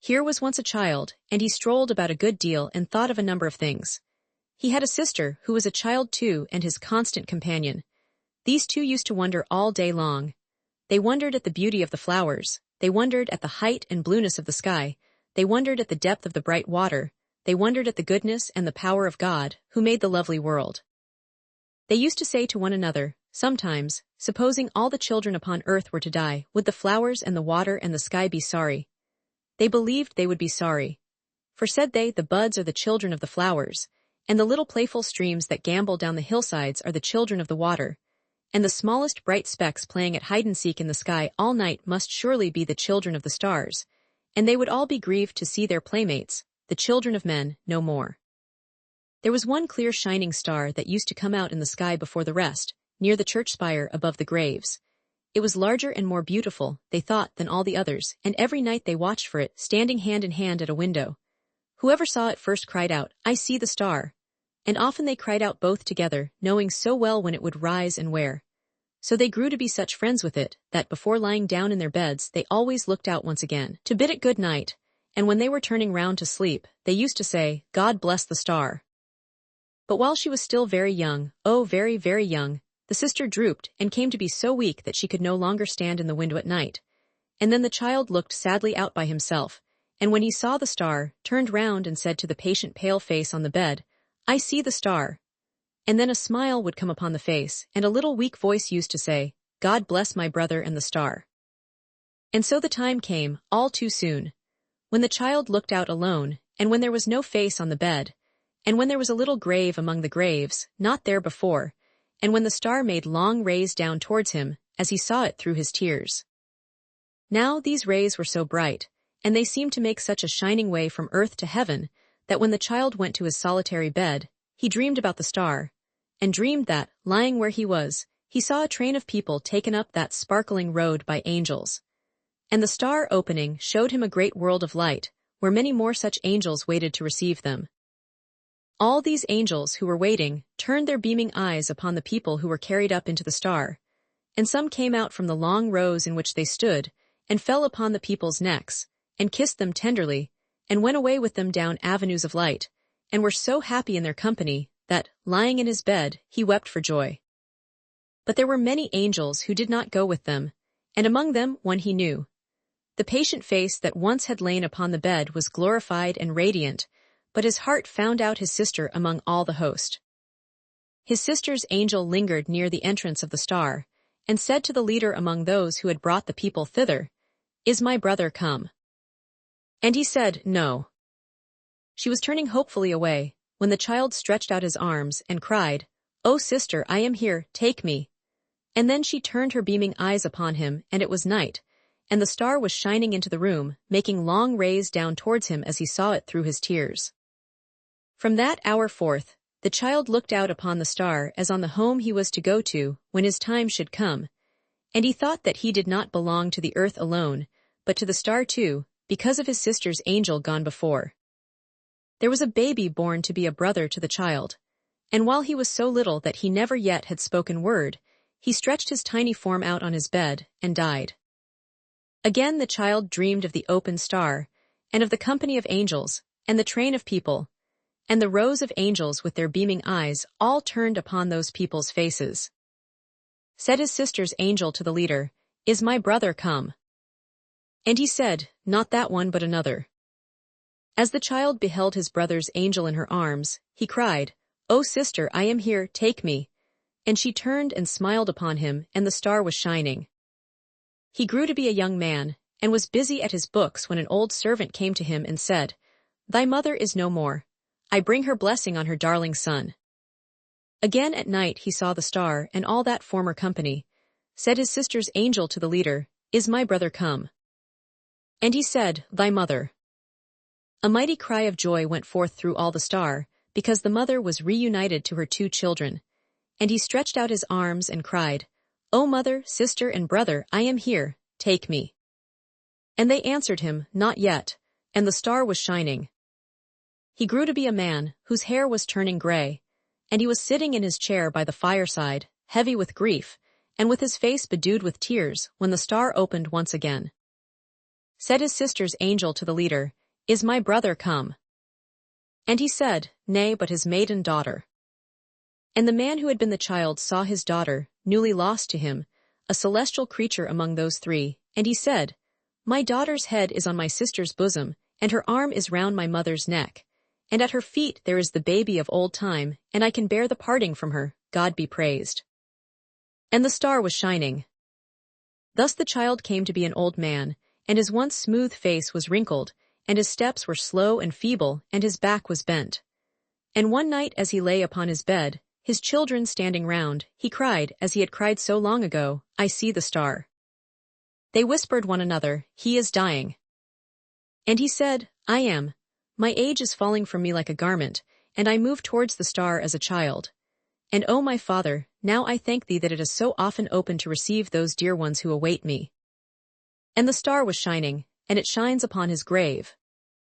Here was once a child, and he strolled about a good deal and thought of a number of things. He had a sister who was a child too and his constant companion. These two used to wonder all day long. They wondered at the beauty of the flowers, they wondered at the height and blueness of the sky, they wondered at the depth of the bright water, they wondered at the goodness and the power of God, who made the lovely world. They used to say to one another, sometimes, supposing all the children upon earth were to die, would the flowers and the water and the sky be sorry? They believed they would be sorry. For said they, the buds are the children of the flowers, and the little playful streams that gambol down the hillsides are the children of the water, and the smallest bright specks playing at hide-and-seek in the sky all night must surely be the children of the stars, and they would all be grieved to see their playmates, the children of men, no more. There was one clear shining star that used to come out in the sky before the rest, near the church spire above the graves. It was larger and more beautiful, they thought, than all the others, and every night they watched for it, standing hand in hand at a window. Whoever saw it first cried out, "I see the star." And often they cried out both together, knowing so well when it would rise and where. So they grew to be such friends with it, that before lying down in their beds they always looked out once again, to bid it good night, and when they were turning round to sleep, they used to say, "God bless the star." But while she was still very young, oh very, very young, the sister drooped and came to be so weak that she could no longer stand in the window at night. And then the child looked sadly out by himself, and when he saw the star, turned round and said to the patient pale face on the bed, "I see the star." And then a smile would come upon the face, and a little weak voice used to say, "God bless my brother and the star." And so the time came, all too soon, when the child looked out alone, and when there was no face on the bed, and when there was a little grave among the graves, not there before, and when the star made long rays down towards him, as he saw it through his tears. Now these rays were so bright, and they seemed to make such a shining way from earth to heaven, that when the child went to his solitary bed, he dreamed about the star, and dreamed that, lying where he was, he saw a train of people taken up that sparkling road by angels. And the star opening showed him a great world of light, where many more such angels waited to receive them. All these angels who were waiting turned their beaming eyes upon the people who were carried up into the star, and some came out from the long rows in which they stood, and fell upon the people's necks, and kissed them tenderly, and went away with them down avenues of light, and were so happy in their company, that, lying in his bed, he wept for joy. But there were many angels who did not go with them, and among them one he knew. The patient face that once had lain upon the bed was glorified and radiant, but his heart found out his sister among all the host. His sister's angel lingered near the entrance of the star, and said to the leader among those who had brought the people thither, "Is my brother come?" And he said, "No." She was turning hopefully away, when the child stretched out his arms and cried, "Oh, sister, I am here, take me." And then she turned her beaming eyes upon him, and it was night, and the star was shining into the room, making long rays down towards him as he saw it through his tears. From that hour forth, the child looked out upon the star as on the home he was to go to when his time should come, and he thought that he did not belong to the earth alone, but to the star too, because of his sister's angel gone before. There was a baby born to be a brother to the child, and while he was so little that he never yet had spoken word, he stretched his tiny form out on his bed and died. Again the child dreamed of the open star, and of the company of angels, and the train of people, and the rows of angels with their beaming eyes all turned upon those people's faces. Said his sister's angel to the leader, "Is my brother come?" And he said, "Not that one but another." As the child beheld his brother's angel in her arms, he cried, "Oh, sister, I am here, take me." And she turned and smiled upon him, and the star was shining. He grew to be a young man, and was busy at his books when an old servant came to him and said, "Thy mother is no more. I bring her blessing on her darling son." Again at night he saw the star and all that former company. Said his sister's angel to the leader, "Is my brother come?" And he said, "Thy mother." A mighty cry of joy went forth through all the star, because the mother was reunited to her two children. And he stretched out his arms and cried, "O mother, sister, and brother, I am here, take me." And they answered him, "Not yet," and the star was shining. He grew to be a man, whose hair was turning gray, and he was sitting in his chair by the fireside, heavy with grief, and with his face bedewed with tears, when the star opened once again. Said his sister's angel to the leader, Is my brother come? And he said, Nay, but his maiden daughter. And the man who had been the child saw his daughter, newly lost to him, a celestial creature among those three, and he said, My daughter's head is on my sister's bosom, and her arm is round my mother's neck. And at her feet there is the baby of old time, and I can bear the parting from her, God be praised. And the star was shining. Thus the child came to be an old man, and his once smooth face was wrinkled, and his steps were slow and feeble, and his back was bent. And one night as he lay upon his bed, his children standing round, he cried, as he had cried so long ago, I see the star. They whispered one another, He is dying. And he said, I am. My age is falling from me like a garment, and I move towards the star as a child. And O my Father, now I thank thee that it is so often open to receive those dear ones who await me. And the star was shining, and it shines upon his grave.